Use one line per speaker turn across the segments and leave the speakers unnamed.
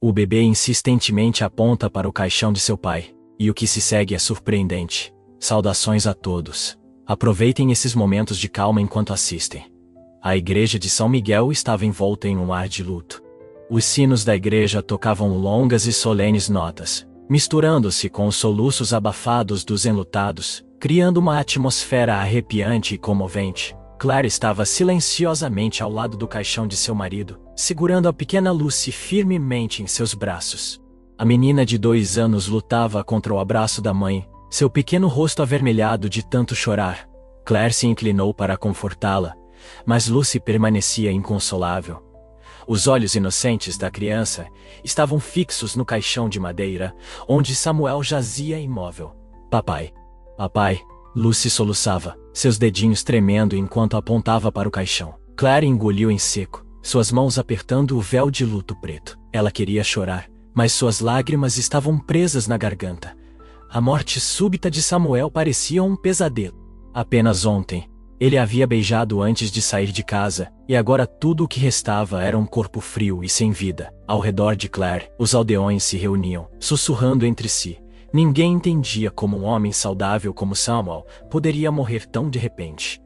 O bebê insistentemente aponta para o caixão de seu pai, e o que se segue é surpreendente. Saudações a todos. Aproveitem esses momentos de calma enquanto assistem. A igreja de São Miguel estava envolta em um ar de luto. Os sinos da igreja tocavam longas e solenes notas, misturando-se com os soluços abafados dos enlutados, criando uma atmosfera arrepiante e comovente. Claire estava silenciosamente ao lado do caixão de seu marido, segurando a pequena Lucy firmemente em seus braços. A menina de 2 anos lutava contra o abraço da mãe, seu pequeno rosto avermelhado de tanto chorar. Claire se inclinou para confortá-la, mas Lucy permanecia inconsolável. Os olhos inocentes da criança estavam fixos no caixão de madeira, onde Samuel jazia imóvel. Papai. Papai. Lucy soluçava, seus dedinhos tremendo enquanto apontava para o caixão. Claire engoliu em seco, suas mãos apertando o véu de luto preto. Ela queria chorar, mas suas lágrimas estavam presas na garganta. A morte súbita de Samuel parecia um pesadelo. Apenas ontem, ele a havia beijado antes de sair de casa, e agora tudo o que restava era um corpo frio e sem vida. Ao redor de Claire, os aldeões se reuniam, sussurrando entre si. Ninguém entendia como um homem saudável como Samuel poderia morrer tão de repente.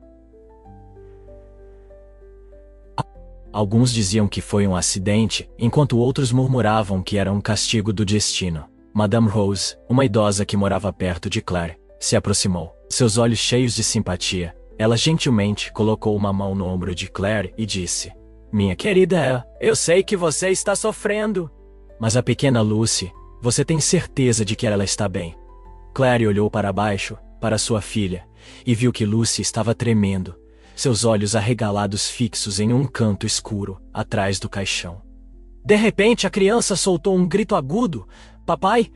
Alguns diziam que foi um acidente, enquanto outros murmuravam que era um castigo do destino. Madame Rose, uma idosa que morava perto de Claire, se aproximou. Seus olhos cheios de simpatia, ela gentilmente colocou uma mão no ombro de Claire e disse: "Minha querida, eu sei que você está sofrendo. Mas a pequena Lucy, você tem certeza de que ela está bem?" Claire olhou para baixo, para sua filha, e viu que Lucy estava tremendo, seus olhos arregalados fixos em um canto escuro, atrás do caixão. De repente a criança soltou um grito agudo. Papai!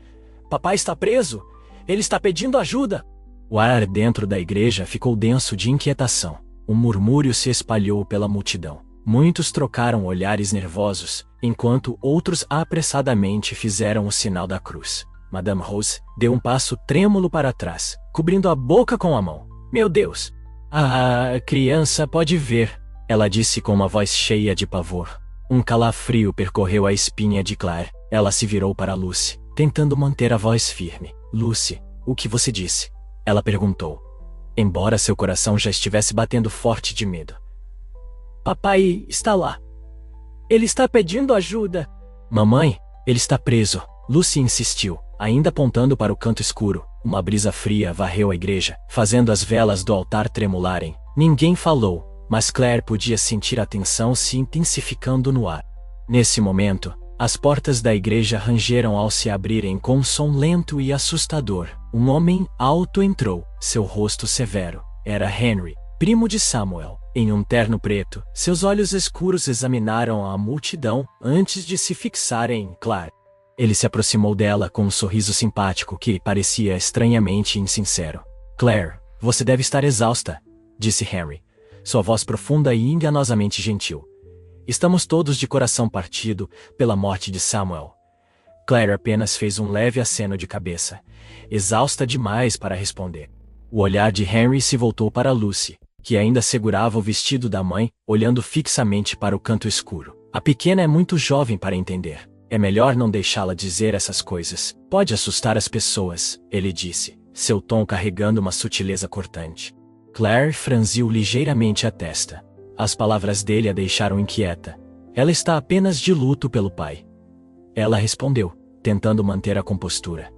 Papai está preso! Ele está pedindo ajuda!" O ar dentro da igreja ficou denso de inquietação. Um murmúrio se espalhou pela multidão. Muitos trocaram olhares nervosos, enquanto outros apressadamente fizeram o sinal da cruz. Madame Rose deu um passo trêmulo para trás, cobrindo a boca com a mão. "Meu Deus! A criança pode ver", ela disse com uma voz cheia de pavor. Um calafrio percorreu a espinha de Claire. Ela se virou para Lucy, tentando manter a voz firme. "Lucy, o que você disse?" ela perguntou, embora seu coração já estivesse batendo forte de medo. "Papai está lá. Ele está pedindo ajuda." "Mamãe, ele está preso", Lucy insistiu, ainda apontando para o canto escuro. Uma brisa fria varreu a igreja, fazendo as velas do altar tremularem. Ninguém falou, mas Claire podia sentir a tensão se intensificando no ar. Nesse momento, as portas da igreja rangeram ao se abrirem com um som lento e assustador. Um homem alto entrou, seu rosto severo. Era Henry, primo de Samuel. Em um terno preto, seus olhos escuros examinaram a multidão antes de se fixarem em Claire. Ele se aproximou dela com um sorriso simpático que parecia estranhamente insincero. "Claire, você deve estar exausta", disse Henry, sua voz profunda e enganosamente gentil. "Estamos todos de coração partido pela morte de Samuel." Claire apenas fez um leve aceno de cabeça, exausta demais para responder. O olhar de Henry se voltou para Lucy, que ainda segurava o vestido da mãe, olhando fixamente para o canto escuro. "A pequena é muito jovem para entender. É melhor não deixá-la dizer essas coisas. Pode assustar as pessoas", ele disse, seu tom carregando uma sutileza cortante. Claire franziu ligeiramente a testa. As palavras dele a deixaram inquieta. "Ela está apenas de luto pelo pai." Ela respondeu, tentando manter a compostura.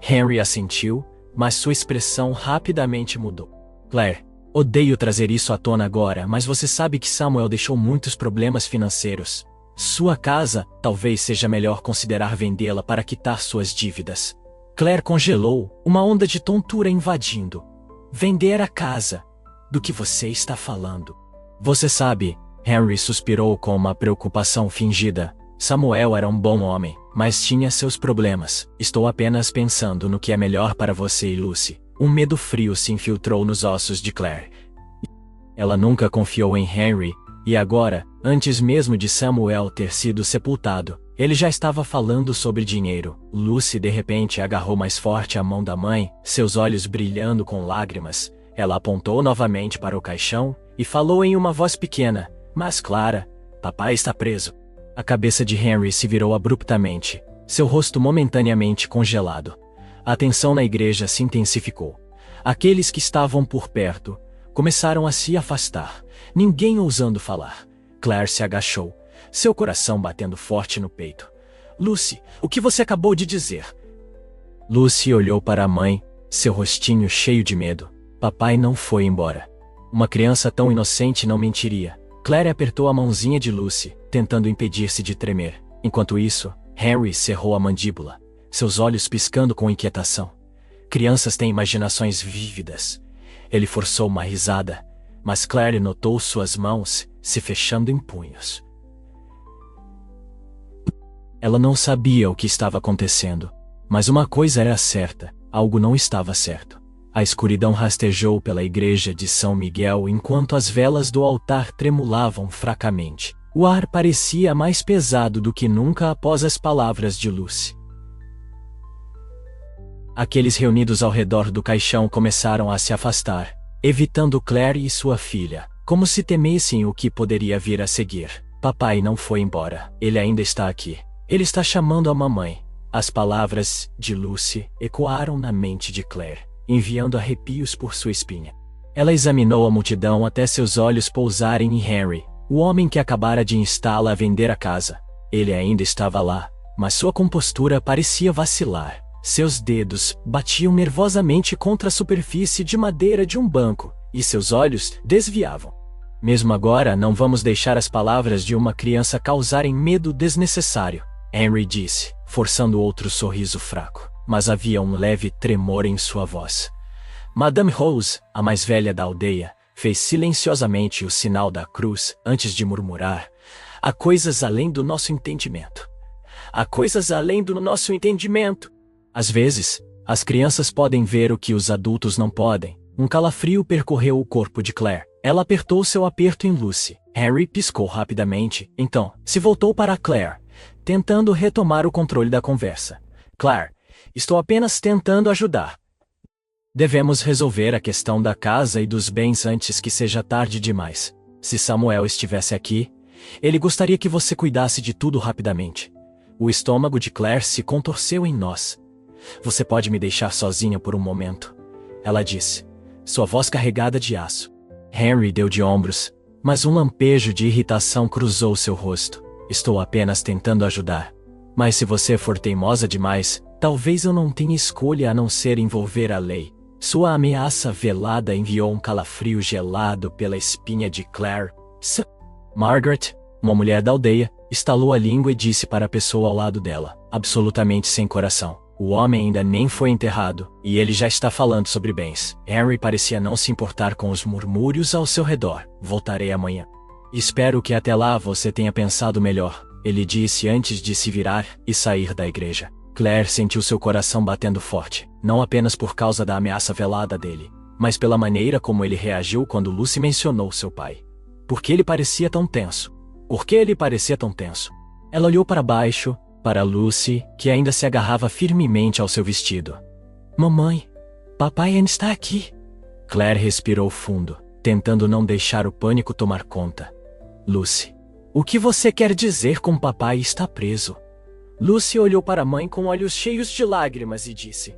Henry assentiu, mas sua expressão rapidamente mudou. "Claire, odeio trazer isso à tona agora, mas você sabe que Samuel deixou muitos problemas financeiros. Sua casa, talvez seja melhor considerar vendê-la para quitar suas dívidas." Claire congelou, uma onda de tontura invadindo. "Vender a casa? Do que você está falando?" "Você sabe", Henry suspirou com uma preocupação fingida. "Samuel era um bom homem, mas tinha seus problemas. Estou apenas pensando no que é melhor para você e Lucy." Um medo frio se infiltrou nos ossos de Claire. Ela nunca confiou em Henry, e agora, antes mesmo de Samuel ter sido sepultado, ele já estava falando sobre dinheiro. Lucy de repente agarrou mais forte a mão da mãe, seus olhos brilhando com lágrimas. Ela apontou novamente para o caixão e falou em uma voz pequena, mas clara: "Papai está preso." A cabeça de Henry se virou abruptamente, seu rosto momentaneamente congelado. A tensão na igreja se intensificou. Aqueles que estavam por perto começaram a se afastar, ninguém ousando falar. Claire se agachou, seu coração batendo forte no peito. Lucy, o que você acabou de dizer? Lucy olhou para a mãe, seu rostinho cheio de medo. Papai não foi embora. Uma criança tão inocente não mentiria. Claire apertou a mãozinha de Lucy, tentando impedir-se de tremer. Enquanto isso, Henry cerrou a mandíbula, seus olhos piscando com inquietação. Crianças têm imaginações vívidas. Ele forçou uma risada, mas Claire notou suas mãos se fechando em punhos. Ela não sabia o que estava acontecendo, mas uma coisa era certa, algo não estava certo. A escuridão rastejou pela igreja de São Miguel enquanto as velas do altar tremulavam fracamente. O ar parecia mais pesado do que nunca após as palavras de Lucy. Aqueles reunidos ao redor do caixão começaram a se afastar, evitando Claire e sua filha, como se temessem o que poderia vir a seguir. Papai não foi embora, ele ainda está aqui. Ele está chamando a mamãe. As palavras de Lucy ecoaram na mente de Claire, enviando arrepios por sua espinha. Ela examinou a multidão até seus olhos pousarem em Henry, o homem que acabara de instá-la a vender a casa. Ele ainda estava lá, mas sua compostura parecia vacilar. Seus dedos batiam nervosamente contra a superfície de madeira de um banco, e seus olhos desviavam. Mesmo agora, não vamos deixar as palavras de uma criança causarem medo desnecessário, Henry disse, forçando outro sorriso fraco, mas havia um leve tremor em sua voz. Madame Rose, a mais velha da aldeia, fez silenciosamente o sinal da cruz antes de murmurar: há coisas além do nosso entendimento. Há coisas além do nosso entendimento. Às vezes, as crianças podem ver o que os adultos não podem. Um calafrio percorreu o corpo de Claire. Ela apertou seu aperto em Lucy. Henry piscou rapidamente, então se voltou para Claire, tentando retomar o controle da conversa. Claire, estou apenas tentando ajudar. Devemos resolver a questão da casa e dos bens antes que seja tarde demais. Se Samuel estivesse aqui, ele gostaria que você cuidasse de tudo rapidamente. O estômago de Claire se contorceu em nós. Você pode me deixar sozinha por um momento? Ela disse, sua voz carregada de aço. Henry deu de ombros, mas um lampejo de irritação cruzou seu rosto. Estou apenas tentando ajudar. Mas se você for teimosa demais, talvez eu não tenha escolha a não ser envolver a lei. Sua ameaça velada enviou um calafrio gelado pela espinha de Claire. Margaret, uma mulher da aldeia, estalou a língua e disse para a pessoa ao lado dela, absolutamente sem coração. O homem ainda nem foi enterrado, e ele já está falando sobre bens. Henry parecia não se importar com os murmúrios ao seu redor. Voltarei amanhã. Espero que até lá você tenha pensado melhor, ele disse antes de se virar e sair da igreja. Claire sentiu seu coração batendo forte, não apenas por causa da ameaça velada dele, mas pela maneira como ele reagiu quando Lucy mencionou seu pai. Por que ele parecia tão tenso? Por que ele parecia tão tenso? Ela olhou para baixo, para Lucy, que ainda se agarrava firmemente ao seu vestido. Mamãe, papai ainda está aqui. Claire respirou fundo, tentando não deixar o pânico tomar conta. Lucy, o que você quer dizer com papai está preso? Lucy olhou para a mãe com olhos cheios de lágrimas e disse.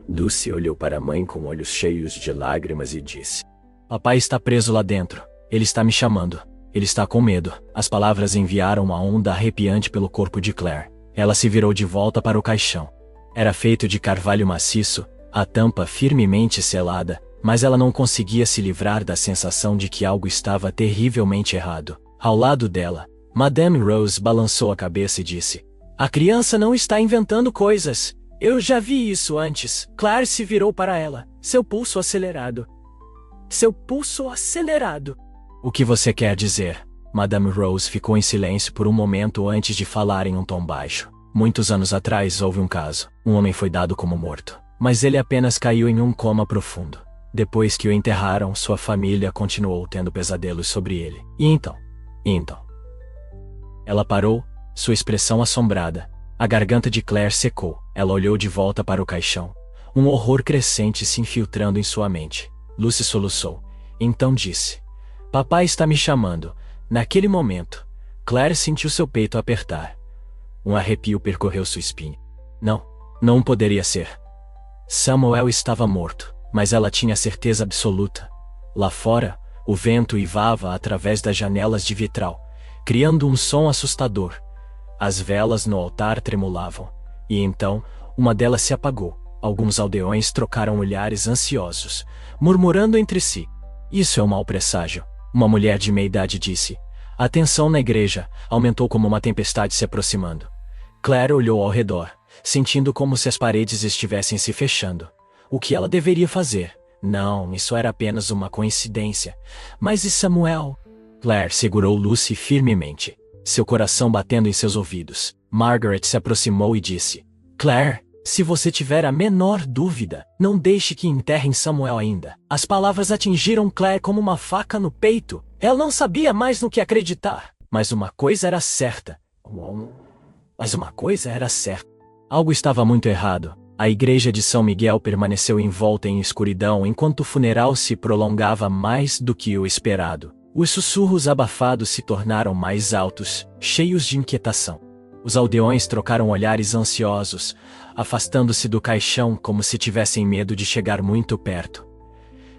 Lucy olhou para a mãe com olhos cheios de lágrimas e disse. Papai está preso lá dentro. Ele está me chamando. Ele está com medo. As palavras enviaram uma onda arrepiante pelo corpo de Claire. Ela se virou de volta para o caixão. Era feito de carvalho maciço, a tampa firmemente selada, mas ela não conseguia se livrar da sensação de que algo estava terrivelmente errado. Ao lado dela, Madame Rose balançou a cabeça e disse, a criança não está inventando coisas. Eu já vi isso antes. Claire se virou para ela, seu pulso acelerado. Seu pulso acelerado. O que você quer dizer? Madame Rose ficou em silêncio por um momento antes de falar em um tom baixo. Muitos anos atrás houve um caso. Um homem foi dado como morto, mas ele apenas caiu em um coma profundo. Depois que o enterraram, sua família continuou tendo pesadelos sobre ele. E então? Ela parou, sua expressão assombrada. A garganta de Claire secou. Ela olhou de volta para o caixão. Um horror crescente se infiltrando em sua mente. Lucy soluçou. Então disse, papai está me chamando. Naquele momento, Claire sentiu seu peito apertar. Um arrepio percorreu sua espinha. Não poderia ser. Samuel estava morto, mas ela tinha certeza absoluta. Lá fora, o vento uivava através das janelas de vitral, criando um som assustador. As velas no altar tremulavam, e então, uma delas se apagou. Alguns aldeões trocaram olhares ansiosos, murmurando entre si. Isso é um mau presságio, uma mulher de meia idade disse. A tensão na igreja aumentou como uma tempestade se aproximando. Claire olhou ao redor, sentindo como se as paredes estivessem se fechando. O que ela deveria fazer? Não, isso era apenas uma coincidência. Mas e Samuel? Claire segurou Lucy firmemente, seu coração batendo em seus ouvidos. Margaret se aproximou e disse: Claire, se você tiver a menor dúvida, não deixe que enterrem Samuel ainda. As palavras atingiram Claire como uma faca no peito. Ela não sabia mais no que acreditar. Mas uma coisa era certa. Algo estava muito errado. A igreja de São Miguel permaneceu envolta em escuridão enquanto o funeral se prolongava mais do que o esperado. Os sussurros abafados se tornaram mais altos, cheios de inquietação. Os aldeões trocaram olhares ansiosos, afastando-se do caixão como se tivessem medo de chegar muito perto.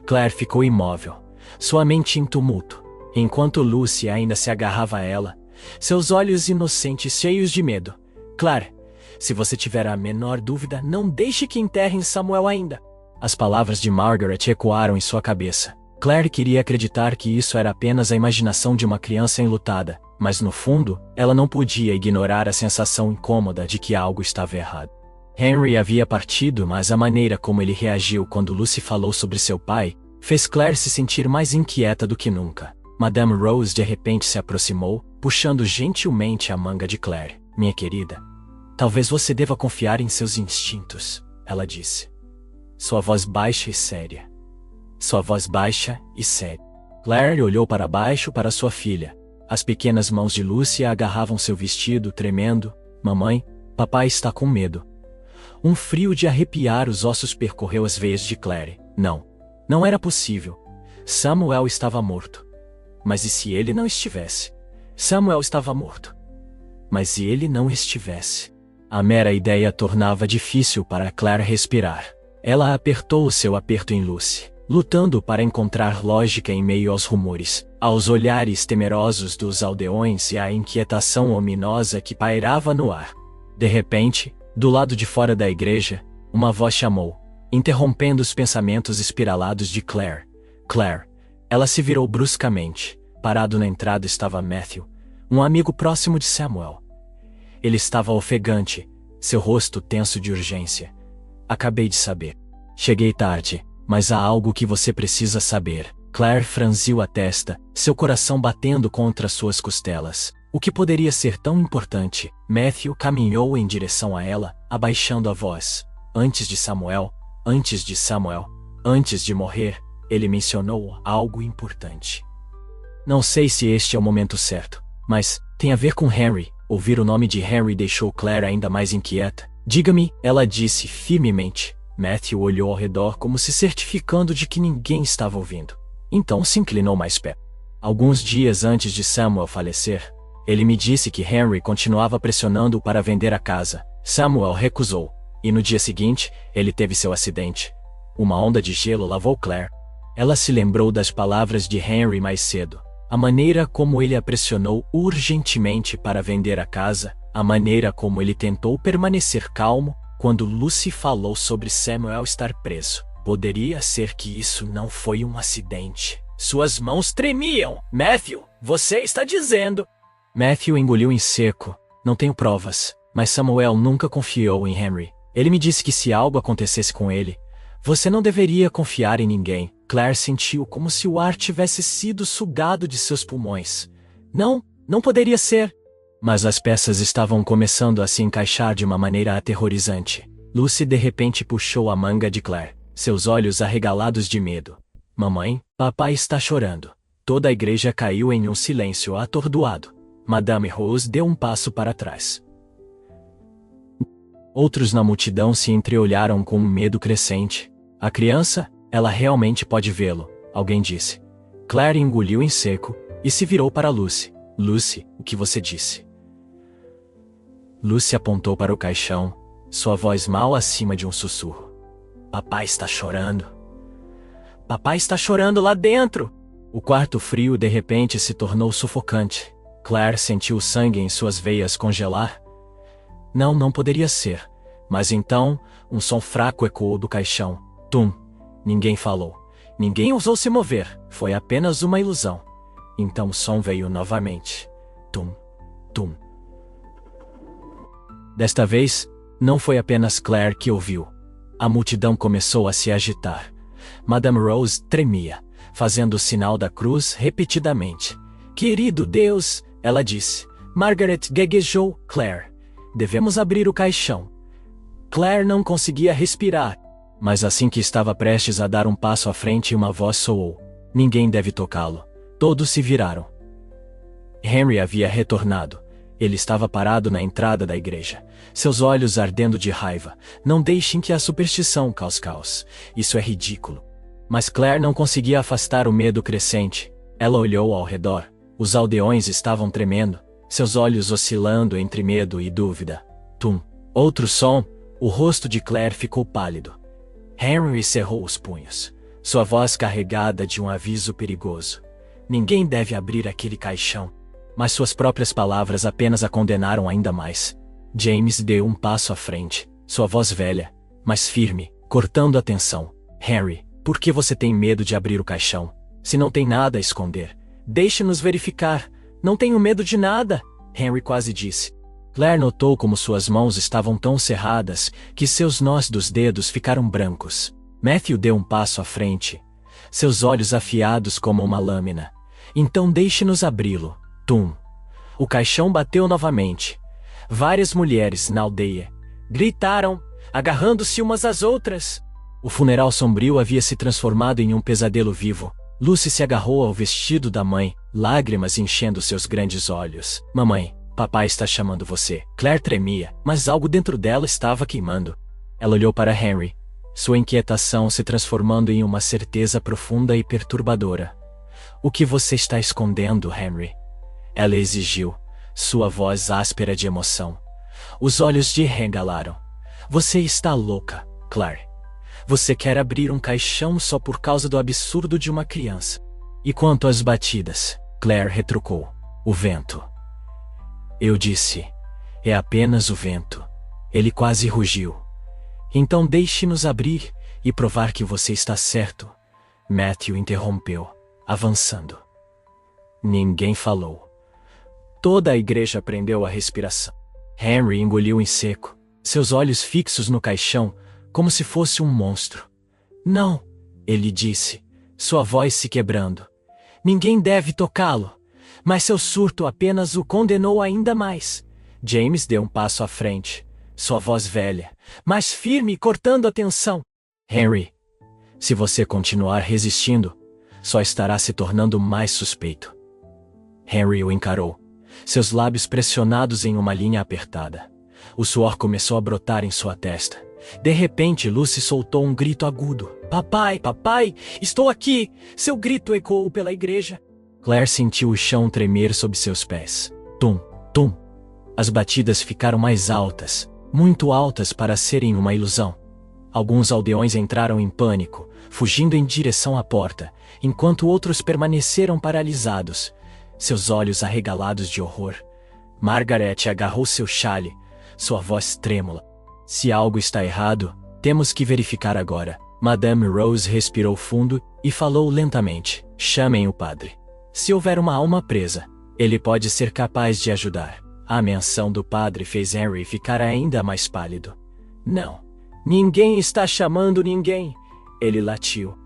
Claire ficou imóvel, sua mente em tumulto, enquanto Lucy ainda se agarrava a ela, seus olhos inocentes cheios de medo. Claire, se você tiver a menor dúvida, não deixe que enterrem Samuel ainda. As palavras de Margaret ecoaram em sua cabeça. Claire queria acreditar que isso era apenas a imaginação de uma criança enlutada, mas no fundo, ela não podia ignorar a sensação incômoda de que algo estava errado. Henry havia partido, mas a maneira como ele reagiu quando Lucy falou sobre seu pai fez Claire se sentir mais inquieta do que nunca. Madame Rose de repente se aproximou, puxando gentilmente a manga de Claire. Minha querida, talvez você deva confiar em seus instintos, ela disse. Sua voz baixa e séria. Claire olhou para baixo para sua filha. As pequenas mãos de Lucy agarravam seu vestido, tremendo. Mamãe, papai está com medo. Um frio de arrepiar os ossos percorreu as veias de Claire. Não era possível. Samuel estava morto. Mas e se ele não estivesse? Samuel estava morto. Mas se ele não estivesse? A mera ideia tornava difícil para Claire respirar. Ela apertou o seu aperto em Lucy, lutando para encontrar lógica em meio aos rumores, aos olhares temerosos dos aldeões e à inquietação ominosa que pairava no ar. De repente, do lado de fora da igreja, uma voz chamou, interrompendo os pensamentos espiralados de Claire. Claire. Ela se virou bruscamente. Parado na entrada estava Matthew, um amigo próximo de Samuel. Ele estava ofegante, seu rosto tenso de urgência. Acabei de saber. Cheguei tarde, mas há algo que você precisa saber. Claire franziu a testa, seu coração batendo contra suas costelas. O que poderia ser tão importante? Matthew caminhou em direção a ela, abaixando a voz. Antes de morrer, ele mencionou algo importante. Não sei se este é o momento certo, mas tem a ver com Henry. Ouvir o nome de Henry deixou Claire ainda mais inquieta. Diga-me, ela disse firmemente. Matthew olhou ao redor como se certificando de que ninguém estava ouvindo. Então se inclinou mais perto. Alguns dias antes de Samuel falecer, ele me disse que Henry continuava pressionando-o para vender a casa. Samuel recusou, e no dia seguinte, ele teve seu acidente. Uma onda de gelo lavou Claire. Ela se lembrou das palavras de Henry mais cedo. A maneira como ele a pressionou urgentemente para vender a casa, a maneira como ele tentou permanecer calmo quando Lucy falou sobre Samuel estar preso. Poderia ser que isso não foi um acidente. Suas mãos tremiam. Matthew, você está dizendo... Matthew engoliu em seco. Não tenho provas, mas Samuel nunca confiou em Henry. Ele me disse que se algo acontecesse com ele, você não deveria confiar em ninguém. Claire sentiu como se o ar tivesse sido sugado de seus pulmões. Não poderia ser. Mas as peças estavam começando a se encaixar de uma maneira aterrorizante. Lucy de repente puxou a manga de Claire, seus olhos arregalados de medo. Mamãe, papai está chorando. Toda a igreja caiu em um silêncio atordoado. Madame Rose deu um passo para trás. Outros na multidão se entreolharam com um medo crescente. A criança, ela realmente pode vê-lo, alguém disse. Claire engoliu em seco e se virou para Lucy. Lucy, o que você disse? Lucy apontou para o caixão, sua voz mal acima de um sussurro. Papai está chorando. Papai está chorando lá dentro! O quarto frio de repente se tornou sufocante. Claire sentiu o sangue em suas veias congelar. Não poderia ser. Mas então, um som fraco ecoou do caixão. Tum! Ninguém falou. Ninguém ousou se mover. Foi apenas uma ilusão. Então o som veio novamente. Tum! Tum! Desta vez, não foi apenas Claire que ouviu. A multidão começou a se agitar. Madame Rose tremia, fazendo o sinal da cruz repetidamente. Querido Deus, ela disse. Margaret gaguejou. Claire, devemos abrir o caixão. Claire não conseguia respirar, mas assim que estava prestes a dar um passo à frente, uma voz soou. Ninguém deve tocá-lo. Todos se viraram. Henry havia retornado. Ele estava parado na entrada da igreja, seus olhos ardendo de raiva. Não deixem que a superstição cause caos. Isso é ridículo. Mas Claire não conseguia afastar o medo crescente. Ela olhou ao redor. Os aldeões estavam tremendo, seus olhos oscilando entre medo e dúvida. Tum! Outro som. O rosto de Claire ficou pálido. Henry cerrou os punhos, sua voz carregada de um aviso perigoso. Ninguém deve abrir aquele caixão. Mas suas próprias palavras apenas a condenaram ainda mais. James deu um passo à frente, sua voz velha, mas firme, cortando a tensão. Henry, por que você tem medo de abrir o caixão? Se não tem nada a esconder, deixe-nos verificar. Não tenho medo de nada, Henry quase disse. Claire notou como suas mãos estavam tão cerradas que seus nós dos dedos ficaram brancos. Matthew deu um passo à frente, seus olhos afiados como uma lâmina. Então deixe-nos abri-lo. Tum! O caixão bateu novamente. Várias mulheres na aldeia gritaram, agarrando-se umas às outras. O funeral sombrio havia se transformado em um pesadelo vivo. Lucy se agarrou ao vestido da mãe, lágrimas enchendo seus grandes olhos. Mamãe, papai está chamando você. Claire tremia, mas algo dentro dela estava queimando. Ela olhou para Henry, sua inquietação se transformando em uma certeza profunda e perturbadora. O que você está escondendo, Henry? Ela exigiu, sua voz áspera de emoção. Os olhos de regalaram. Você está louca, Claire. Você quer abrir um caixão só por causa do absurdo de uma criança. E quanto às batidas? Claire retrucou. O vento. Eu disse. É apenas o vento. Ele quase rugiu. Então deixe-nos abrir e provar que você está certo. Matthew interrompeu, avançando. Ninguém falou. Toda a igreja prendeu a respiração. Henry engoliu em seco, seus olhos fixos no caixão, como se fosse um monstro. Não, ele disse, sua voz se quebrando. Ninguém deve tocá-lo. Mas seu surto apenas o condenou ainda mais. James deu um passo à frente, sua voz velha, mas firme, cortando a tensão. Henry, se você continuar resistindo, só estará se tornando mais suspeito. Henry o encarou, seus lábios pressionados em uma linha apertada. O suor começou a brotar em sua testa. De repente, Lucy soltou um grito agudo. Papai, papai, estou aqui! Seu grito ecoou pela igreja. Claire sentiu o chão tremer sob seus pés. Tum, tum. As batidas ficaram mais altas, muito altas para serem uma ilusão. Alguns aldeões entraram em pânico, fugindo em direção à porta, enquanto outros permaneceram paralisados, seus olhos arregalados de horror. Margaret agarrou seu chale, sua voz trêmula. Se algo está errado, temos que verificar agora. Madame Rose respirou fundo e falou lentamente. Chamem o padre. Se houver uma alma presa, ele pode ser capaz de ajudar. A menção do padre fez Henry ficar ainda mais pálido. Não, ninguém está chamando ninguém. Ele latiu.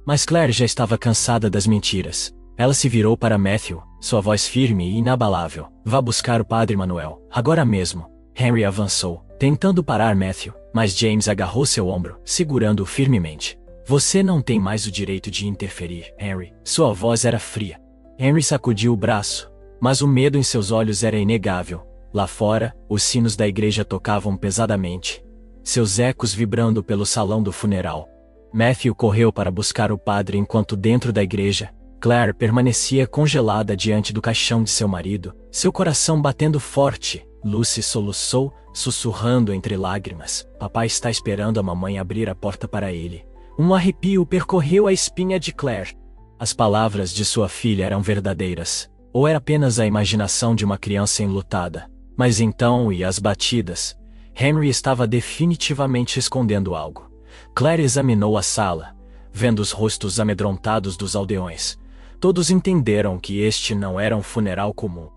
Mas Claire já estava cansada das mentiras. Ela se virou para Matthew, sua voz firme e inabalável. Vá buscar o padre Manuel, agora mesmo. Henry avançou, tentando parar Matthew, mas James agarrou seu ombro, segurando-o firmemente. Você não tem mais o direito de interferir, Henry. Sua voz era fria. Henry sacudiu o braço, mas o medo em seus olhos era inegável. Lá fora, os sinos da igreja tocavam pesadamente, seus ecos vibrando pelo salão do funeral. Matthew correu para buscar o padre enquanto dentro da igreja, Claire permanecia congelada diante do caixão de seu marido, seu coração batendo forte. Lucy soluçou, sussurrando entre lágrimas. Papai está esperando a mamãe abrir a porta para ele. Um arrepio percorreu a espinha de Claire. As palavras de sua filha eram verdadeiras. Ou era apenas a imaginação de uma criança enlutada? Mas então, e as batidas? Henry estava definitivamente escondendo algo. Claire examinou a sala, vendo os rostos amedrontados dos aldeões. Todos entenderam que este não era um funeral comum.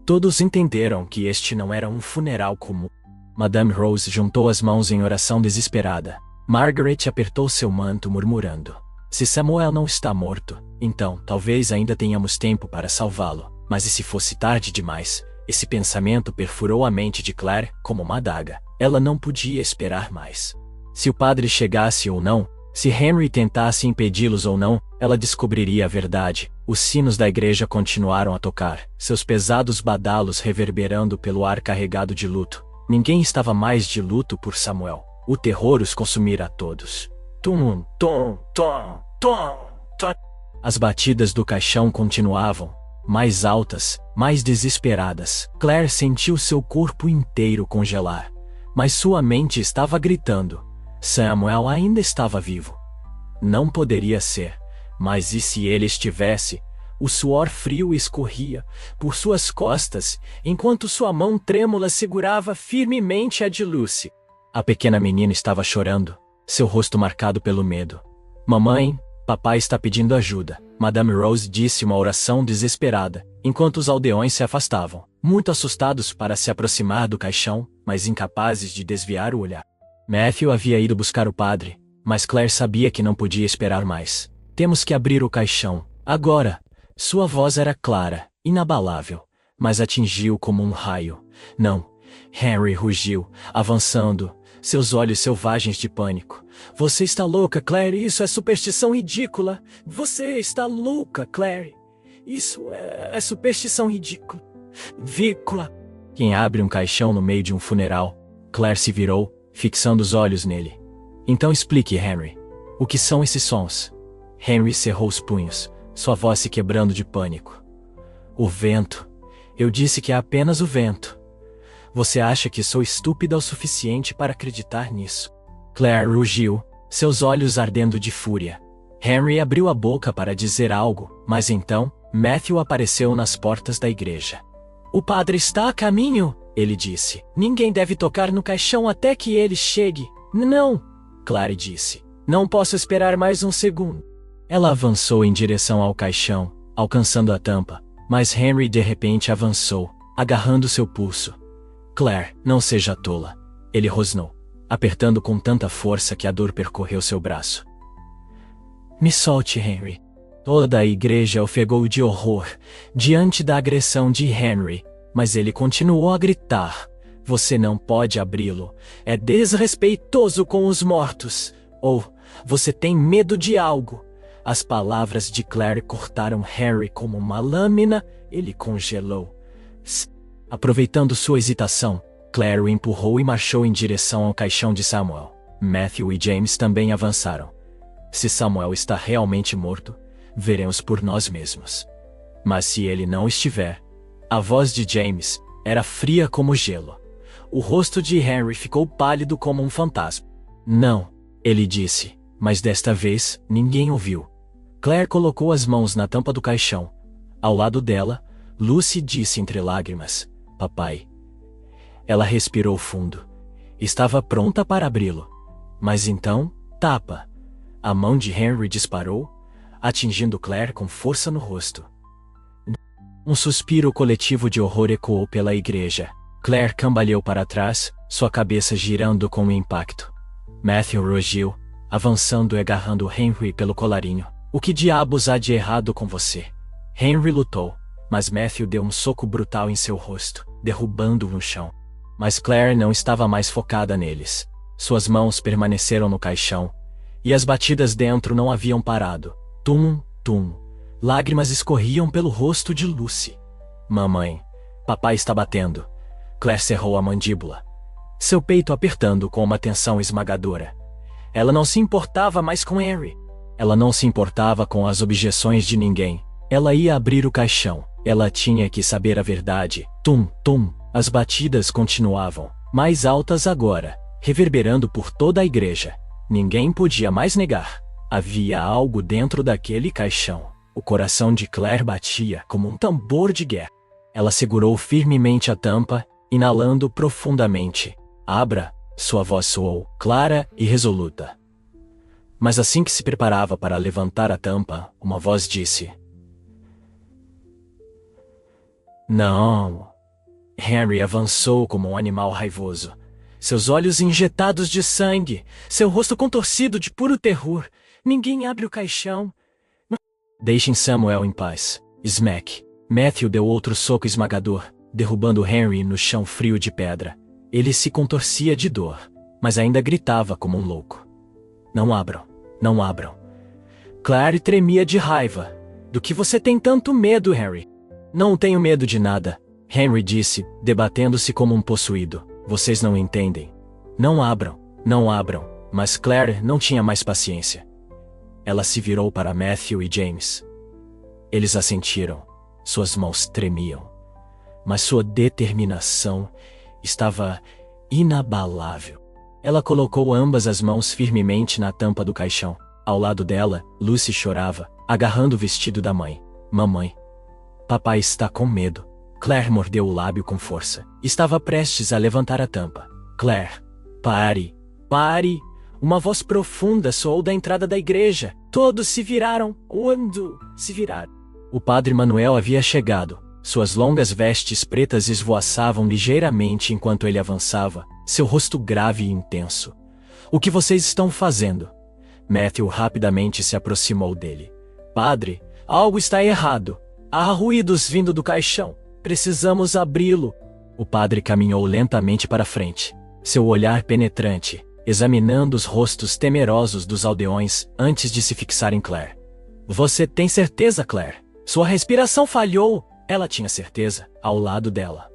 Todos entenderam que este não era um funeral comum. Madame Rose juntou as mãos em oração desesperada. Margaret apertou seu manto murmurando: se Samuel não está morto, então talvez ainda tenhamos tempo para salvá-lo. Mas e se fosse tarde demais? Esse pensamento perfurou a mente de Claire como uma adaga. Ela não podia esperar mais. Se o padre chegasse ou não, se Henry tentasse impedi-los ou não, ela descobriria a verdade. Os sinos da igreja continuaram a tocar, seus pesados badalos reverberando pelo ar carregado de luto. Ninguém estava mais de luto por Samuel. O terror os consumira a todos. Tum, tom, tom, tom, tom. As batidas do caixão continuavam, mais altas, mais desesperadas. Claire sentiu seu corpo inteiro congelar, mas sua mente estava gritando. Samuel ainda estava vivo. Não poderia ser, mas e se ele estivesse? O suor frio escorria por suas costas, enquanto sua mão trêmula segurava firmemente a de Lucy. A pequena menina estava chorando, seu rosto marcado pelo medo. Mamãe, papai está pedindo ajuda. Madame Rose disse uma oração desesperada, enquanto os aldeões se afastavam, muito assustados para se aproximar do caixão, mas incapazes de desviar o olhar. Matthew havia ido buscar o padre, mas Claire sabia que não podia esperar mais. Temos que abrir o caixão, agora. Sua voz era clara, inabalável, mas atingiu como um raio. Não. Henry rugiu, avançando, seus olhos selvagens de pânico. Você está louca, Claire, isso é superstição ridícula. Você está louca, Claire. Isso é superstição ridícula. Vícola. Quem abre um caixão no meio de um funeral? Claire se virou, fixando os olhos nele. Então explique, Henry. O que são esses sons? Henry cerrou os punhos, sua voz se quebrando de pânico. O vento. Eu disse que é apenas o vento. Você acha que sou estúpida o suficiente para acreditar nisso? Claire rugiu, seus olhos ardendo de fúria. Henry abriu a boca para dizer algo, mas então, Matthew apareceu nas portas da igreja. O padre está a caminho, ele disse. Ninguém deve tocar no caixão até que ele chegue. Não, Claire disse. Não posso esperar mais um segundo. Ela avançou em direção ao caixão, alcançando a tampa, mas Henry de repente avançou, agarrando seu pulso. Claire, não seja tola, ele rosnou, apertando com tanta força que a dor percorreu seu braço. Me solte, Henry. Toda a igreja ofegou de horror diante da agressão de Henry, mas ele continuou a gritar. Você não pode abri-lo. É desrespeitoso com os mortos. Ou, você tem medo de algo. As palavras de Claire cortaram Harry como uma lâmina, ele congelou. Aproveitando sua hesitação, Claire o empurrou e marchou em direção ao caixão de Samuel. Matthew e James também avançaram. Se Samuel está realmente morto, veremos por nós mesmos. Mas se ele não estiver... A voz de James era fria como gelo. O rosto de Henry ficou pálido como um fantasma. Não, ele disse, mas desta vez, ninguém ouviu. Claire colocou as mãos na tampa do caixão. Ao lado dela, Lucy disse entre lágrimas, papai. Ela respirou fundo. Estava pronta para abri-lo. Mas então, tapa. A mão de Henry disparou, atingindo Claire com força no rosto. Um suspiro coletivo de horror ecoou pela igreja. Claire cambaleou para trás, sua cabeça girando com o impacto. Matthew rugiu, avançando e agarrando Henry pelo colarinho. O que diabos há de errado com você? Henry lutou, mas Matthew deu um soco brutal em seu rosto, derrubando-o no chão. Mas Claire não estava mais focada neles. Suas mãos permaneceram no caixão, e as batidas dentro não haviam parado. Tum, tum. Lágrimas escorriam pelo rosto de Lucy. Mamãe, papai está batendo. Claire cerrou a mandíbula, seu peito apertando com uma tensão esmagadora. Ela não se importava mais com Henry. Ela não se importava com as objeções de ninguém. Ela ia abrir o caixão. Ela tinha que saber a verdade. Tum, tum. As batidas continuavam, mais altas agora, reverberando por toda a igreja. Ninguém podia mais negar. Havia algo dentro daquele caixão. O coração de Claire batia como um tambor de guerra. Ela segurou firmemente a tampa, inalando profundamente. Abra, sua voz soou, clara e resoluta. Mas assim que se preparava para levantar a tampa, uma voz disse: Não. Henry avançou como um animal raivoso. Seus olhos injetados de sangue, seu rosto contorcido de puro terror. Ninguém abre o caixão. Deixem Samuel em paz. Smack. Matthew deu outro soco esmagador, derrubando Henry no chão frio de pedra. Ele se contorcia de dor, mas ainda gritava como um louco. Não abram, não abram. Claire tremia de raiva. Do que você tem tanto medo, Henry? Não tenho medo de nada, Henry disse, debatendo-se como um possuído. Vocês não entendem. Não abram, não abram. Mas Claire não tinha mais paciência. Ela se virou para Matthew e James. Eles assentiram. Suas mãos tremiam. Mas sua determinação estava inabalável. Ela colocou ambas as mãos firmemente na tampa do caixão. Ao lado dela, Lucy chorava, agarrando o vestido da mãe. Mamãe. Papai está com medo. Claire mordeu o lábio com força. Estava prestes a levantar a tampa. Claire. Pare. Pare. Uma voz profunda soou da entrada da igreja. Todos se viraram. Quando se viraram? O padre Manuel havia chegado. Suas longas vestes pretas esvoaçavam ligeiramente enquanto ele avançava, seu rosto grave e intenso. O que vocês estão fazendo? Matthew rapidamente se aproximou dele. Padre, algo está errado. Há ruídos vindo do caixão. Precisamos abri-lo. O padre caminhou lentamente para frente, seu olhar penetrante, examinando os rostos temerosos dos aldeões antes de se fixar em Claire. Você tem certeza, Claire? Sua respiração falhou. Ela tinha certeza, ao lado dela.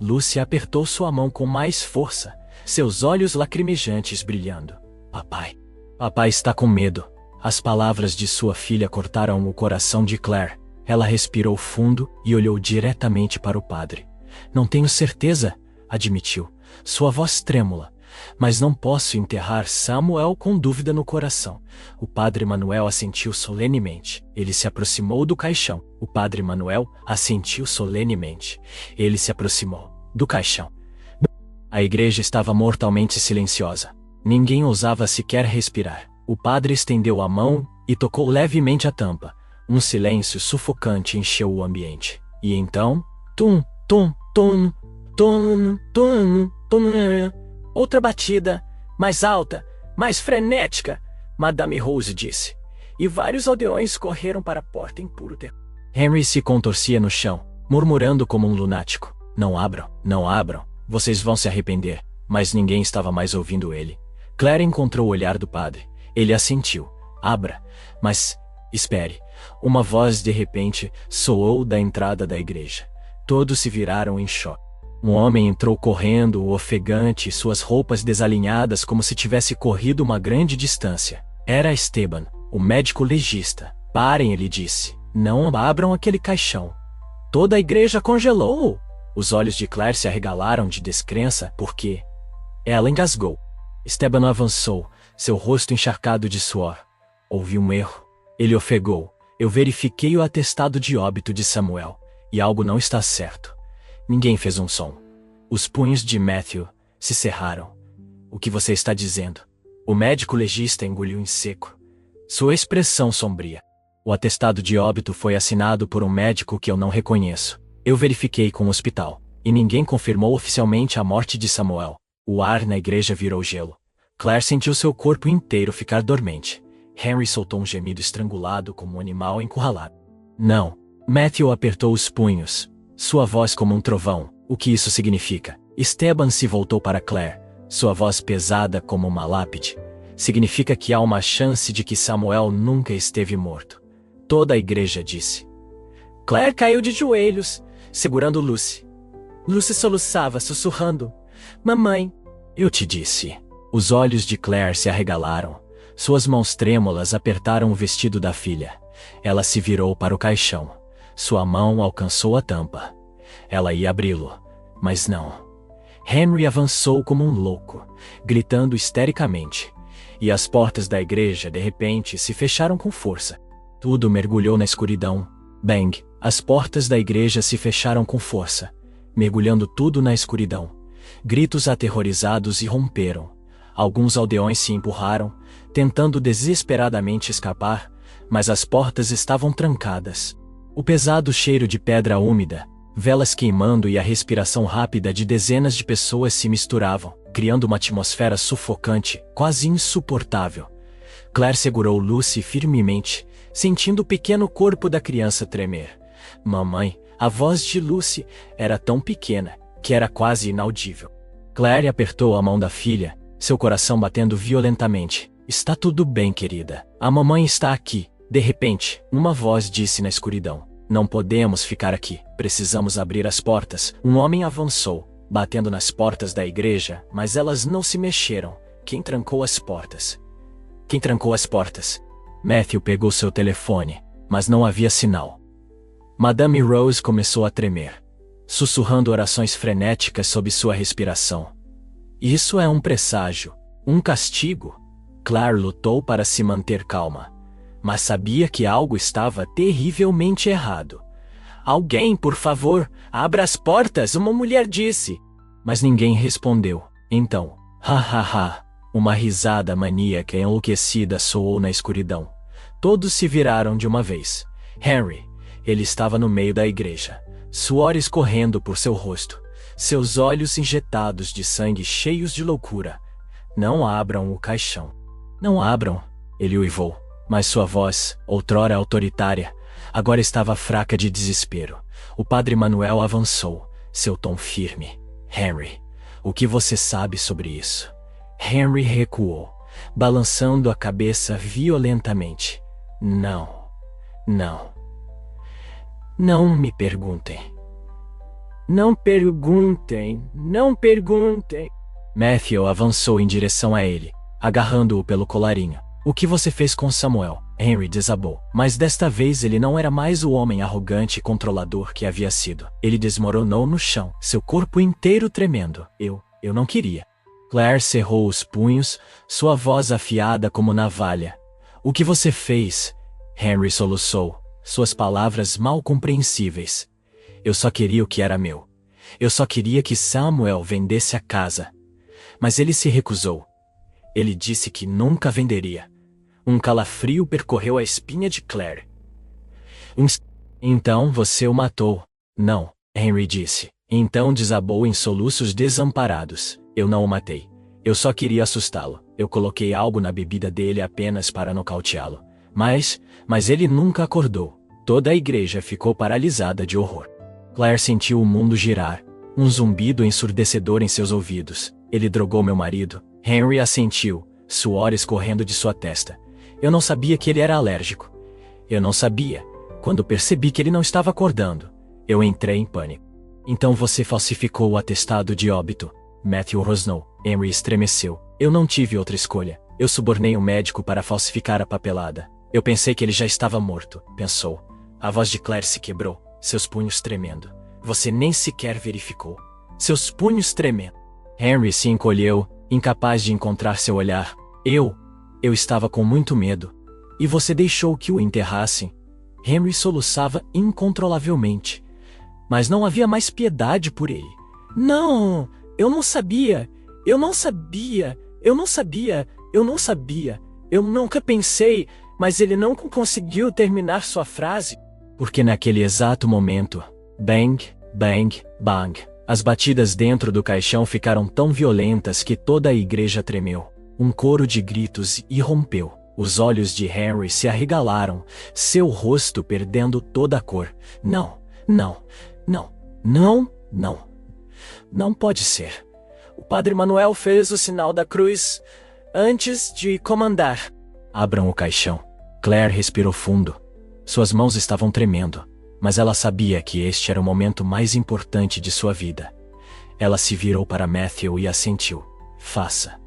Lucy apertou sua mão com mais força, seus olhos lacrimejantes brilhando. Papai. Papai está com medo. As palavras de sua filha cortaram o coração de Claire. Ela respirou fundo e olhou diretamente para o padre. Não tenho certeza, admitiu, sua voz trêmula. Mas não posso enterrar Samuel com dúvida no coração. O padre Manuel assentiu solenemente. Ele se aproximou do caixão. O padre Manuel assentiu solenemente. Ele se aproximou do caixão. A igreja estava mortalmente silenciosa. Ninguém ousava sequer respirar. O padre estendeu a mão e tocou levemente a tampa. Um silêncio sufocante encheu o ambiente. E então, tum, tum, tum, tum, tum, tum. Outra batida, mais alta, mais frenética, Madame Rose disse. E vários aldeões correram para a porta em puro terror. Henry se contorcia no chão, murmurando como um lunático. Não abram, não abram, vocês vão se arrepender. Mas ninguém estava mais ouvindo ele. Claire encontrou o olhar do padre. Ele assentiu. Abra, mas espere. Uma voz de repente soou da entrada da igreja. Todos se viraram em choque. Um homem entrou correndo, ofegante, suas roupas desalinhadas como se tivesse corrido uma grande distância. Era Esteban, o médico legista. Parem, ele disse. Não abram aquele caixão. Toda a igreja congelou. Os olhos de Claire se arregalaram de descrença porque ela engasgou. Esteban avançou, seu rosto encharcado de suor. Houve um erro. Ele ofegou. Eu verifiquei o atestado de óbito de Samuel. E algo não está certo. Ninguém fez um som. Os punhos de Matthew se cerraram. O que você está dizendo? O médico legista engoliu em seco. Sua expressão sombria. O atestado de óbito foi assinado por um médico que eu não reconheço. Eu verifiquei com o hospital. E ninguém confirmou oficialmente a morte de Samuel. O ar na igreja virou gelo. Claire sentiu seu corpo inteiro ficar dormente. Henry soltou um gemido estrangulado como um animal encurralado. Não. Matthew apertou os punhos. Sua voz como um trovão. O que isso significa? Esteban se voltou para Claire. Sua voz pesada como uma lápide. Significa que há uma chance de que Samuel nunca esteve morto. Toda a igreja disse. Claire caiu de joelhos, segurando Lucy. Lucy soluçava, sussurrando. Mamãe. Eu te disse. Os olhos de Claire se arregalaram. Suas mãos trêmulas apertaram o vestido da filha. Ela se virou para o caixão. Sua mão alcançou a tampa. Ela ia abri-lo, mas não. Henry avançou como um louco, gritando histericamente. E as portas da igreja, de repente, se fecharam com força. Tudo mergulhou na escuridão. Bang! As portas da igreja se fecharam com força, mergulhando tudo na escuridão. Gritos aterrorizados irromperam. Alguns aldeões se empurraram, tentando desesperadamente escapar, mas as portas estavam trancadas. O pesado cheiro de pedra úmida, velas queimando e a respiração rápida de dezenas de pessoas se misturavam, criando uma atmosfera sufocante, quase insuportável. Claire segurou Lucy firmemente, sentindo o pequeno corpo da criança tremer. Mamãe, a voz de Lucy era tão pequena que era quase inaudível. Claire apertou a mão da filha, seu coração batendo violentamente. Está tudo bem, querida. A mamãe está aqui. De repente, uma voz disse na escuridão. Não podemos ficar aqui. Precisamos abrir as portas. Um homem avançou, batendo nas portas da igreja, mas elas não se mexeram. Quem trancou as portas? Quem trancou as portas? Matthew pegou seu telefone, mas não havia sinal. Madame Rose começou a tremer, sussurrando orações frenéticas sob sua respiração. Isso é um presságio, um castigo. Claire lutou para se manter calma, mas sabia que algo estava terrivelmente errado. Alguém, por favor, abra as portas, uma mulher disse. Mas ninguém respondeu. Então, uma risada maníaca e enlouquecida soou na escuridão. Todos se viraram de uma vez. Henry, ele estava no meio da igreja, suor escorrendo por seu rosto, seus olhos injetados de sangue cheios de loucura. Não abram o caixão. Não abram, ele uivou, mas sua voz, outrora autoritária, agora estava fraca de desespero. O padre Manuel avançou, seu tom firme. Henry, o que você sabe sobre isso? Henry recuou, balançando a cabeça violentamente. Não. Não me perguntem. Não perguntem. Matthew avançou em direção a ele, agarrando-o pelo colarinho. O que você fez com Samuel? Henry desabou. Mas desta vez ele não era mais o homem arrogante e controlador que havia sido. Ele desmoronou no chão, seu corpo inteiro tremendo. Eu não queria. Claire cerrou os punhos, sua voz afiada como navalha. O que você fez? Henry soluçou, suas palavras mal compreensíveis. Eu só queria o que era meu. Eu só queria que Samuel vendesse a casa. Mas ele se recusou. Ele disse que nunca venderia. Um calafrio percorreu a espinha de Claire. Então você o matou. Não, Henry disse. Então desabou em soluços desamparados. Eu não o matei. Eu só queria assustá-lo. Eu coloquei algo na bebida dele apenas para nocauteá-lo. Mas ele nunca acordou. Toda a igreja ficou paralisada de horror. Claire sentiu o mundo girar. Um zumbido ensurdecedor em seus ouvidos. Ele drogou meu marido. Henry assentiu, suor escorrendo de sua testa. Eu não sabia que ele era alérgico. Eu não sabia. Quando percebi que ele não estava acordando, eu entrei em pânico. Então você falsificou o atestado de óbito. Matthew rosnou. Henry estremeceu. Eu não tive outra escolha. Eu subornei um médico para falsificar a papelada. Eu pensei que ele já estava morto, pensou. A voz de Claire se quebrou, seus punhos tremendo. Você nem sequer verificou. Seus punhos tremendo. Henry se encolheu, incapaz de encontrar seu olhar. Eu estava com muito medo. E você deixou que o enterrassem. Henry soluçava incontrolavelmente. Mas não havia mais piedade por ele. Não, eu não sabia. Eu nunca pensei, mas ele não conseguiu terminar sua frase. Porque naquele exato momento, bang, bang, bang, as batidas dentro do caixão ficaram tão violentas que toda a igreja tremeu. Um coro de gritos irrompeu. Os olhos de Henry se arregalaram, seu rosto perdendo toda a cor. Não pode ser. O padre Manuel fez o sinal da cruz antes de comandar. Abram o caixão. Claire respirou fundo. Suas mãos estavam tremendo, mas ela sabia que este era o momento mais importante de sua vida. Ela se virou para Matthew e assentiu. Faça.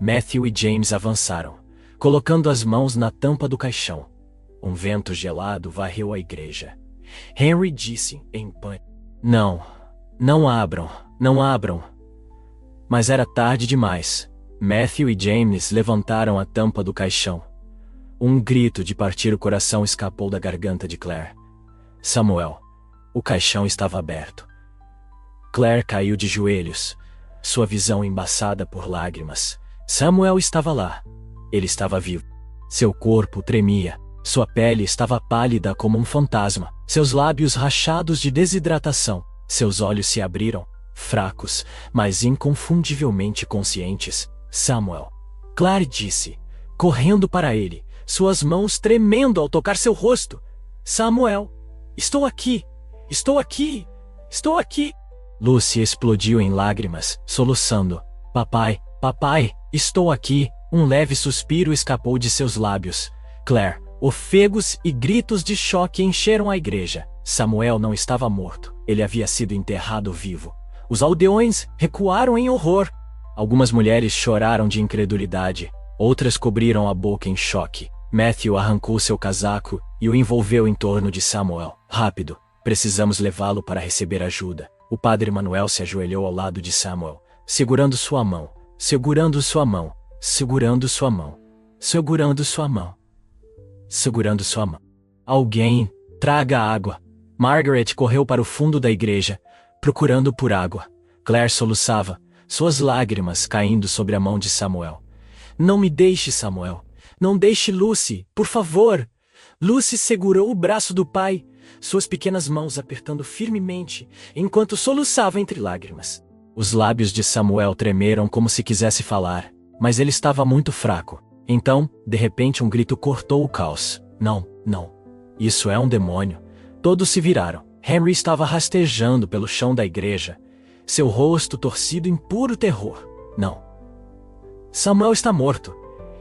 Matthew e James avançaram, colocando as mãos na tampa do caixão. Um vento gelado varreu a igreja. Henry disse, em pânico. Não, não abram, não abram. Mas era tarde demais. Matthew e James levantaram a tampa do caixão. Um grito de partir o coração escapou da garganta de Claire. Samuel. O caixão estava aberto. Claire caiu de joelhos, sua visão embaçada por lágrimas. Samuel estava lá. Ele estava vivo. Seu corpo tremia. Sua pele estava pálida como um fantasma. Seus lábios rachados de desidratação. Seus olhos se abriram, fracos, mas inconfundivelmente conscientes. Samuel. Claire disse, correndo para ele, suas mãos tremendo ao tocar seu rosto. Samuel. Estou aqui. Estou aqui. Estou aqui. Lucy explodiu em lágrimas, soluçando. Papai, papai, estou aqui. Um leve suspiro escapou de seus lábios. Claire, ofegos e gritos de choque encheram a igreja. Samuel não estava morto. Ele havia sido enterrado vivo. Os aldeões recuaram em horror. Algumas mulheres choraram de incredulidade. Outras cobriram a boca em choque. Matthew arrancou seu casaco e o envolveu em torno de Samuel. Rápido, precisamos levá-lo para receber ajuda. O padre Manuel se ajoelhou ao lado de Samuel, segurando sua mão, segurando sua mão, segurando sua mão, segurando sua mão, segurando sua mão. Alguém, traga água. Margaret correu para o fundo da igreja, procurando por água. Claire soluçava, suas lágrimas caindo sobre a mão de Samuel. Não me deixe, Samuel. Não deixe Lucy, por favor. Lucy segurou o braço do pai, suas pequenas mãos apertando firmemente, enquanto soluçava entre lágrimas. Os lábios de Samuel tremeram como se quisesse falar, mas ele estava muito fraco. Então, de repente um grito cortou o caos. Não, não. Isso é um demônio. Todos se viraram. Henry estava rastejando pelo chão da igreja, seu rosto torcido em puro terror. Não. Samuel está morto.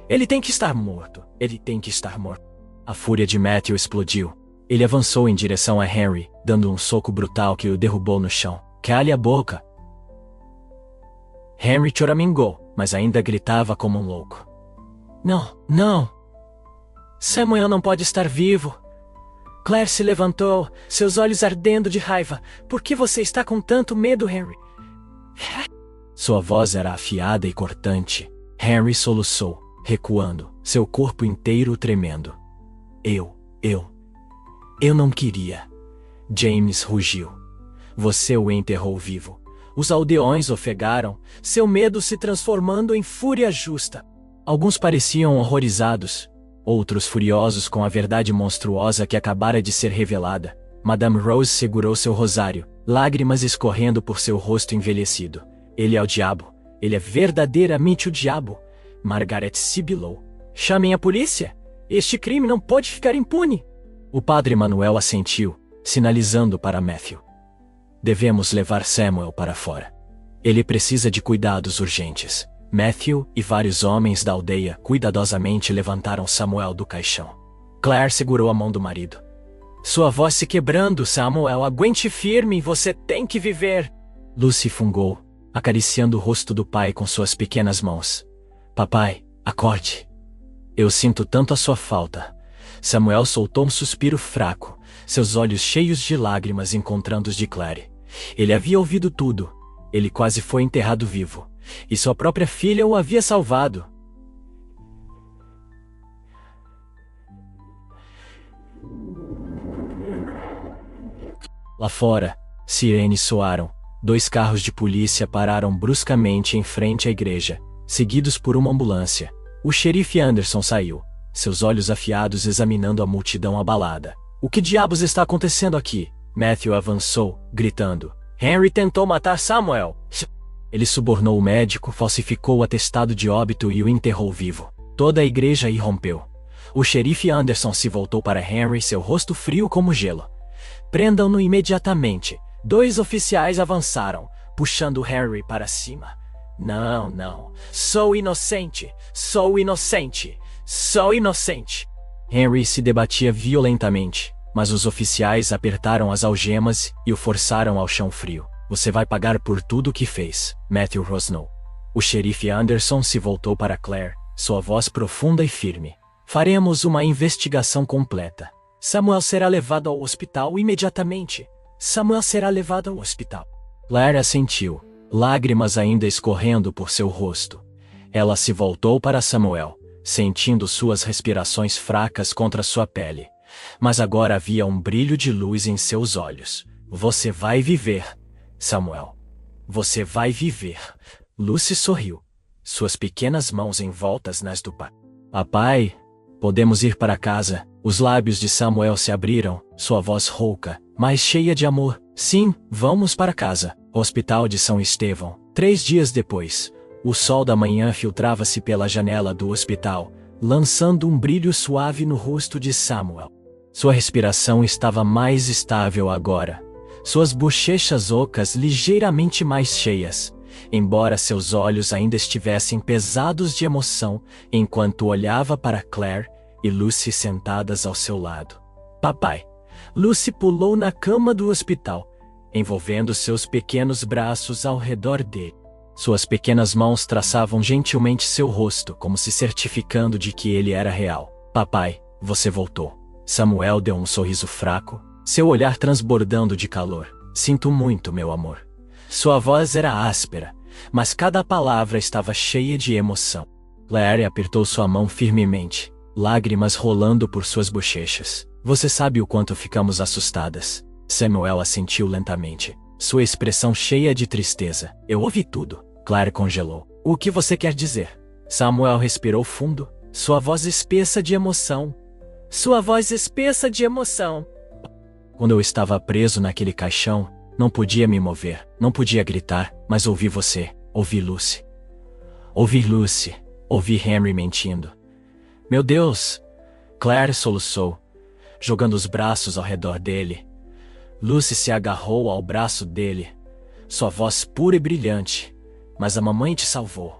Ele tem que estar morto. Ele tem que estar morto. A fúria de Matthew explodiu. Ele avançou em direção a Henry, dando um soco brutal que o derrubou no chão. Cale a boca! Henry choramingou, mas ainda gritava como um louco. Não, não! Samuel não pode estar vivo! Claire se levantou, seus olhos ardendo de raiva. Por que você está com tanto medo, Henry? Sua voz era afiada e cortante. Henry soluçou, recuando, seu corpo inteiro tremendo. Eu não queria. James rugiu. Você o enterrou vivo. Os aldeões ofegaram, seu medo se transformando em fúria justa. Alguns pareciam horrorizados, outros furiosos com a verdade monstruosa que acabara de ser revelada. Madame Rose segurou seu rosário, lágrimas escorrendo por seu rosto envelhecido. Ele é o diabo. Ele é verdadeiramente o diabo. Margaret sibilou. Chamem a polícia. Este crime não pode ficar impune. O padre Manuel assentiu, sinalizando para Matthew. Devemos levar Samuel para fora. Ele precisa de cuidados urgentes. Matthew e vários homens da aldeia cuidadosamente levantaram Samuel do caixão. Claire segurou a mão do marido. Sua voz se quebrando, Samuel, aguente firme, você tem que viver. Lucy fungou, acariciando o rosto do pai com suas pequenas mãos. Papai, acorde. Eu sinto tanto a sua falta. Samuel soltou um suspiro fraco, seus olhos cheios de lágrimas encontrando os de Claire. Ele havia ouvido tudo. Ele quase foi enterrado vivo. E sua própria filha o havia salvado. Lá fora, sirenes soaram. 2 carros de polícia pararam bruscamente em frente à igreja, seguidos por uma ambulância. O xerife Anderson saiu, seus olhos afiados examinando a multidão abalada. O que diabos está acontecendo aqui? Matthew avançou, gritando. Henry tentou matar Samuel. Ele subornou o médico, falsificou o atestado de óbito e o enterrou vivo. Toda a igreja irrompeu. O xerife Anderson se voltou para Henry, seu rosto frio como gelo. Prendam-no imediatamente. 2 oficiais avançaram, puxando Henry para cima. Não, não. Sou inocente. Sou inocente. Sou inocente. Henry se debatia violentamente, mas os oficiais apertaram as algemas e o forçaram ao chão frio. Você vai pagar por tudo o que fez, Matthew rosnou. O xerife Anderson se voltou para Claire, sua voz profunda e firme. Faremos uma investigação completa. Samuel será levado ao hospital imediatamente. Samuel será levado ao hospital. Claire assentiu, lágrimas ainda escorrendo por seu rosto. Ela se voltou para Samuel, sentindo suas respirações fracas contra sua pele. Mas agora havia um brilho de luz em seus olhos. Você vai viver, Samuel. Você vai viver. Lucy sorriu, suas pequenas mãos envoltas nas do pai. Papai, podemos ir para casa. Os lábios de Samuel se abriram, sua voz rouca, mas cheia de amor. Sim, vamos para casa. Hospital de São Estevão. 3 dias depois, o sol da manhã filtrava-se pela janela do hospital, lançando um brilho suave no rosto de Samuel. Sua respiração estava mais estável agora. Suas bochechas ocas ligeiramente mais cheias, embora seus olhos ainda estivessem pesados de emoção, enquanto olhava para Claire e Lucy sentadas ao seu lado. Papai. Lucy pulou na cama do hospital, envolvendo seus pequenos braços ao redor dele. Suas pequenas mãos traçavam gentilmente seu rosto, como se certificando de que ele era real. Papai, você voltou. Samuel deu um sorriso fraco, seu olhar transbordando de calor. Sinto muito, meu amor. Sua voz era áspera, mas cada palavra estava cheia de emoção. Claire apertou sua mão firmemente, lágrimas rolando por suas bochechas. Você sabe o quanto ficamos assustadas. Samuel assentiu lentamente, sua expressão cheia de tristeza. Eu ouvi tudo. Claire congelou. O que você quer dizer? Samuel respirou fundo, sua voz espessa de emoção. Sua voz espessa de emoção. Quando eu estava preso naquele caixão, não podia me mover, não podia gritar, mas ouvi você, ouvi Lucy. Ouvi Lucy, ouvi Henry mentindo. Meu Deus! Claire soluçou, jogando os braços ao redor dele. Lucy se agarrou ao braço dele, sua voz pura e brilhante. Mas a mamãe te salvou.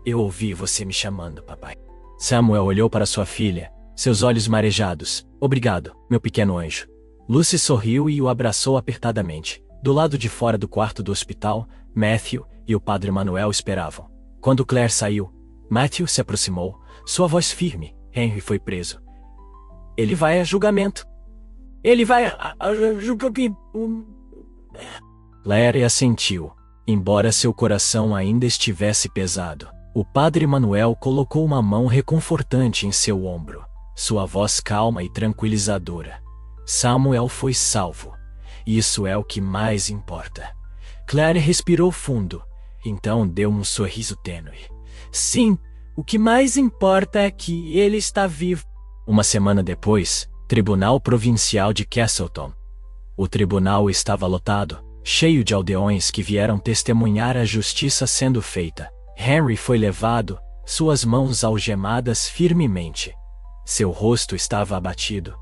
Eu ouvi você me chamando, papai. Samuel olhou para sua filha, seus olhos marejados. Obrigado, meu pequeno anjo. Lucy sorriu e o abraçou apertadamente. Do lado de fora do quarto do hospital, Matthew e o padre Manuel esperavam. Quando Claire saiu, Matthew se aproximou, sua voz firme. Henry foi preso. Ele vai a julgamento. Ele vai a julgamento. Claire assentiu, embora seu coração ainda estivesse pesado. O padre Manuel colocou uma mão reconfortante em seu ombro, sua voz calma e tranquilizadora. Samuel foi salvo. Isso é o que mais importa. Claire respirou fundo, então deu um sorriso tênue. Sim, o que mais importa é que ele está vivo. Uma semana depois, Tribunal Provincial de Castleton. O tribunal estava lotado, cheio de aldeões que vieram testemunhar a justiça sendo feita. Henry foi levado, suas mãos algemadas firmemente. Seu rosto estava abatido,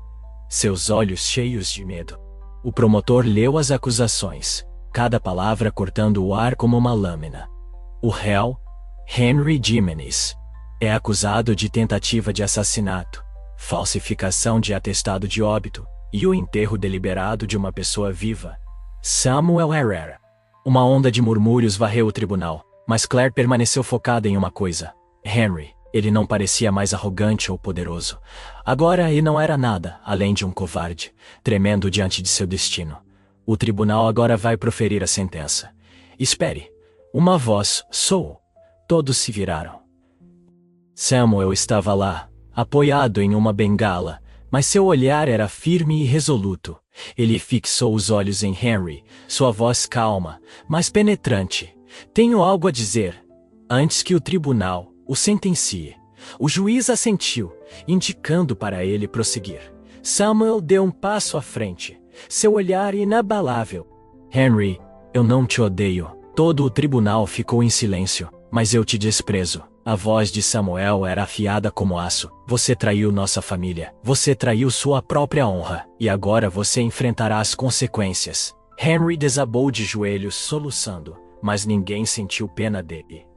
seus olhos cheios de medo. O promotor leu as acusações, cada palavra cortando o ar como uma lâmina. O réu, Henry Jimenez, é acusado de tentativa de assassinato, falsificação de atestado de óbito e o enterro deliberado de uma pessoa viva. Samuel Herrera. Uma onda de murmúrios varreu o tribunal, mas Claire permaneceu focada em uma coisa. Henry, ele não parecia mais arrogante ou poderoso. Agora ele não era nada, além de um covarde, tremendo diante de seu destino. O tribunal agora vai proferir a sentença. Espere. Uma voz soou. Todos se viraram. Samuel estava lá, apoiado em uma bengala, mas seu olhar era firme e resoluto. Ele fixou os olhos em Henry, sua voz calma, mas penetrante. Tenho algo a dizer. Antes que o tribunal o sentencie. O juiz assentiu, indicando para ele prosseguir. Samuel deu um passo à frente, seu olhar inabalável. Henry, eu não te odeio. Todo o tribunal ficou em silêncio, mas eu te desprezo. A voz de Samuel era afiada como aço. Você traiu nossa família. Você traiu sua própria honra. E agora você enfrentará as consequências. Henry desabou de joelhos soluçando, mas ninguém sentiu pena dele.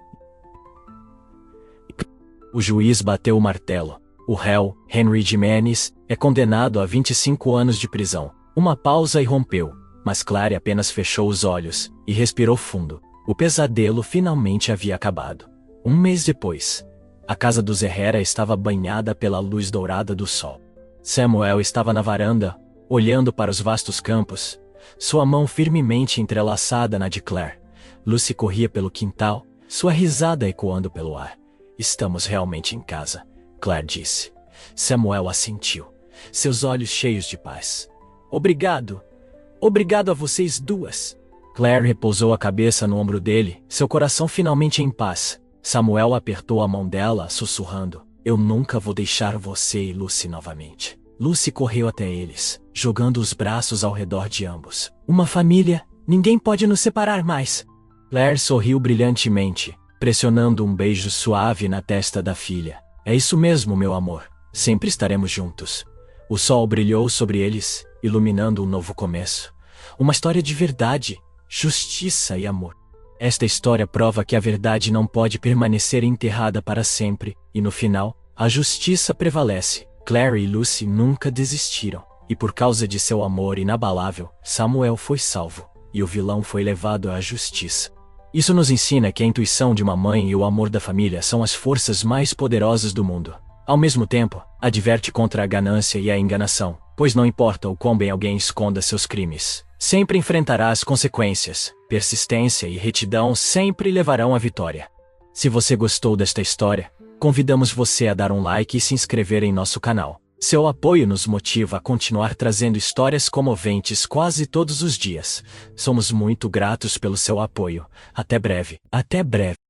O juiz bateu o martelo. O réu, Henry Jimenez, é condenado a 25 anos de prisão. Uma pausa irrompeu, mas Claire apenas fechou os olhos e respirou fundo. O pesadelo finalmente havia acabado. Um mês depois, A casa dos Herrera estava banhada pela luz dourada do sol. Samuel estava na varanda, olhando para os vastos campos, sua mão firmemente entrelaçada na de Claire. Lucy corria pelo quintal, sua risada ecoando pelo ar. Estamos realmente em casa, Claire disse. Samuel assentiu, seus olhos cheios de paz. Obrigado. Obrigado a vocês duas. Claire repousou a cabeça no ombro dele, seu coração finalmente em paz. Samuel apertou a mão dela, sussurrando: eu nunca vou deixar você e Lucy novamente. Lucy correu até eles, jogando os braços ao redor de ambos. Uma família, ninguém pode nos separar mais. Claire sorriu brilhantemente, pressionando um beijo suave na testa da filha. É isso mesmo, meu amor. Sempre estaremos juntos. O sol brilhou sobre eles, iluminando um novo começo. Uma história de verdade, justiça e amor. Esta história prova que a verdade não pode permanecer enterrada para sempre, e no final, a justiça prevalece. Claire e Lucy nunca desistiram, e por causa de seu amor inabalável, Samuel foi salvo, e o vilão foi levado à justiça. Isso nos ensina que a intuição de uma mãe e o amor da família são as forças mais poderosas do mundo. Ao mesmo tempo, adverte contra a ganância e a enganação, pois não importa o quão bem alguém esconda seus crimes, sempre enfrentará as consequências. Persistência e retidão sempre levarão à vitória. Se você gostou desta história, convidamos você a dar um like e se inscrever em nosso canal. Seu apoio nos motiva a continuar trazendo histórias comoventes quase todos os dias. Somos muito gratos pelo seu apoio. Até breve. Até breve.